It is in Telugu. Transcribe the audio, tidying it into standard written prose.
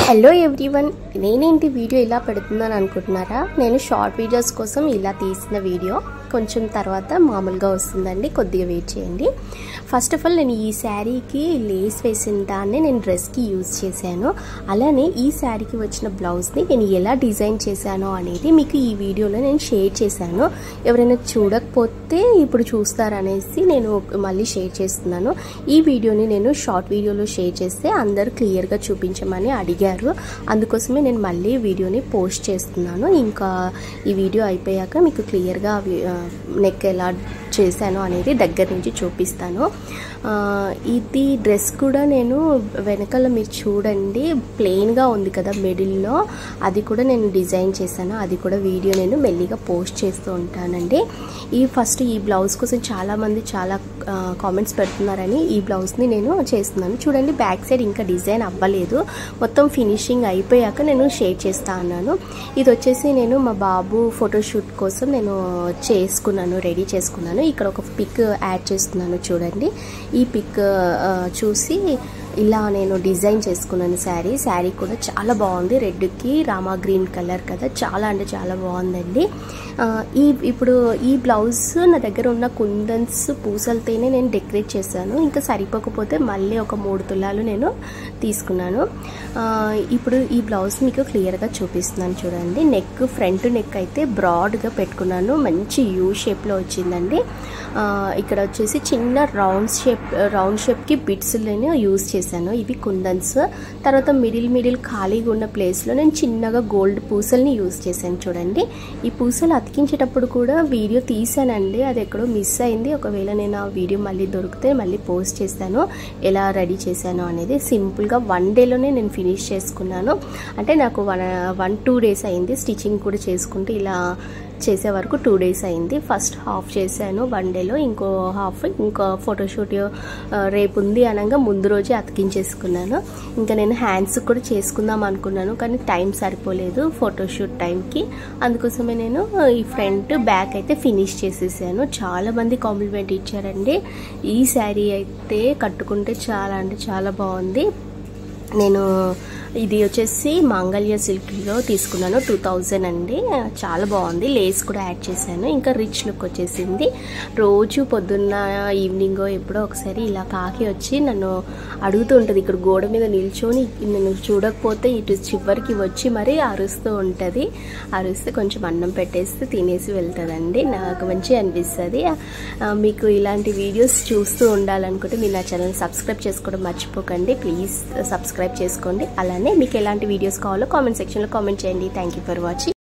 హలో ఎవ్రీవన్, నేనేంటి వీడియో ఇలా పెడుతున్నాను అనుకుంటున్నారా? నేను షార్ట్ వీడియోస్ కోసం ఇలా తీసిన వీడియో కొంచెం తర్వాత మామూలుగా వస్తుందండి, కొద్దిగా వెయిట్ చేయండి. ఫస్ట్ ఆఫ్ ఆల్ నేను ఈ శారీకి లేస్ వేసిన దాన్ని నేను డ్రెస్కి యూజ్ చేశాను. అలానే ఈ శారీకి వచ్చిన బ్లౌజ్ని నేను ఎలా డిజైన్ చేశానో అనేది మీకు ఈ వీడియోలో నేను షేర్ చేశాను. ఎవరైనా చూడకపోతే ఇప్పుడు చూస్తారనేసి నేను మళ్ళీ షేర్ చేస్తున్నాను. ఈ వీడియోని నేను షార్ట్ వీడియోలో షేర్ చేస్తే అందరూ క్లియర్గా చూపించమని అడిగారు. అందుకోసమే నేను మళ్ళీ వీడియోని పోస్ట్ చేస్తున్నాను. ఇంకా ఈ వీడియో అయిపోయాక మీకు క్లియర్గా నెక్ ఎలా చేశాను అనేది దగ్గర నుంచి చూపిస్తాను. ఇది డ్రెస్ కూడా నేను వెనకాల మీరు చూడండి ప్లెయిన్గా ఉంది కదా మిడిల్లో, అది కూడా నేను డిజైన్ చేశాను. అది కూడా వీడియో నేను మెల్లిగా పోస్ట్ చేస్తూ ఉంటానండి. ఫస్ట్ ఈ బ్లౌజ్ కోసం చాలామంది చాలా కామెంట్స్ పెడుతున్నారని ఈ బ్లౌజ్ని నేను చేస్తున్నాను. చూడండి బ్యాక్ సైడ్ ఇంకా డిజైన్ అవ్వలేదు, మొత్తం ఫినిషింగ్ అయిపోయాక నేను షేర్ చేస్తా అన్నాను. ఇది వచ్చేసి నేను మా బాబు ఫోటోషూట్ కోసం నేను రెడీ చేసుకున్నాను. ఇక్కడ ఒక పిక్ యాడ్ చేస్తున్నాను చూడండి. ఈ పిక్ చూసి ఇలా నేను డిజైన్ చేసుకున్నాను. శారీ కూడా చాలా బాగుంది. రెడ్కి రామా గ్రీన్ కలర్ కదా, చాలా అంటే చాలా బాగుందండి. ఇప్పుడు ఈ బ్లౌజ్ నా దగ్గర ఉన్న కుందన్స్ పూసలతోనే నేను డెకరేట్ చేశాను. ఇంకా సరిపోకపోతే మళ్ళీ ఒక 3 తులాలు నేను తీసుకున్నాను. ఇప్పుడు ఈ బ్లౌజ్ మీకు క్లియర్గా చూపిస్తున్నాను చూడండి. ఫ్రంట్ నెక్ అయితే బ్రాడ్గా పెట్టుకున్నాను, మంచి యూ షేప్లో వచ్చిందండి. ఇక్కడ వచ్చేసి చిన్న రౌండ్ షేప్కి బిట్స్ నేను యూజ్ చేశాను. ఇవి కుందన్స్. తర్వాత మిడిల్ ఖాళీగా ఉన్న ప్లేస్లో నేను చిన్నగా గోల్డ్ పూసల్ని యూజ్ చేశాను చూడండి. ఈ పూసలు అతికించేటప్పుడు కూడా వీడియో తీసానండి, అది ఎక్కడో మిస్ అయింది. ఒకవేళ నేను ఆ వీడియో మళ్ళీ దొరికితే మళ్ళీ పోస్ట్ చేస్తాను ఎలా రెడీ చేశాను అనేది. సింపుల్గా 1 డేలోనే నేను ఫినిష్ చేసుకున్నాను. అంటే నాకు 1-2 డేస్ అయింది స్టిచ్చింగ్ కూడా చేసుకుంటే. ఇలా చేసే వరకు 2 డేస్ అయింది. ఫస్ట్ హాఫ్ చేశాను 1 డేలో, ఇంకో హాఫ్ ఇంకా ఫోటోషూట్ రేపు ఉంది అనగా ముందు రోజే అతికించేసుకున్నాను. ఇంకా నేను హ్యాండ్స్ కూడా చేసుకుందాం అనుకున్నాను, కానీ టైం సరిపోలేదు ఫోటోషూట్ టైంకి. అందుకోసమే నేను ఈ ఫ్రంట్ బ్యాక్ అయితే ఫినిష్ చేసేసాను. చాలామంది కాంప్లిమెంట్ ఇచ్చారండి. ఈ శారీ అయితే కట్టుకుంటే చాలా అంటే చాలా బాగుంది. నేను ఇది వచ్చేసి మాంగళ్య సిల్క్లో తీసుకున్నాను, 2000 అండి. చాలా బాగుంది. లేస్ కూడా యాడ్ చేశాను. ఇంకా రిచ్ లుక్ వచ్చేసింది. రోజు పొద్దున్న ఈవినింగ్ ఎప్పుడో ఒకసారి ఇలా కాకి వచ్చి నన్ను అడుగుతూ ఉంటుంది. ఇక్కడ గోడ మీద నిల్చొని నేను చూడకపోతే ఇటు చివరికి వచ్చి మరీ అరుస్తూ ఉంటుంది. అరిస్తే కొంచెం అన్నం పెట్టేస్తే తినేసి వెళ్తుందండి. నాకు మంచిగా అనిపిస్తుంది. మీకు ఇలాంటి వీడియోస్ చూస్తూ ఉండాలనుకుంటే మీరు నా ఛానల్ సబ్స్క్రైబ్ చేసుకోవడం మర్చిపోకండి. ప్లీజ్ సబ్స్క్రైబ్ చేసుకోండి. అలానే మీకు ఎలాంటి వీడియోస్ కావాలో కామెంట్ సెక్షన్లో కామెంట్ చేయండి. Thank you for watching.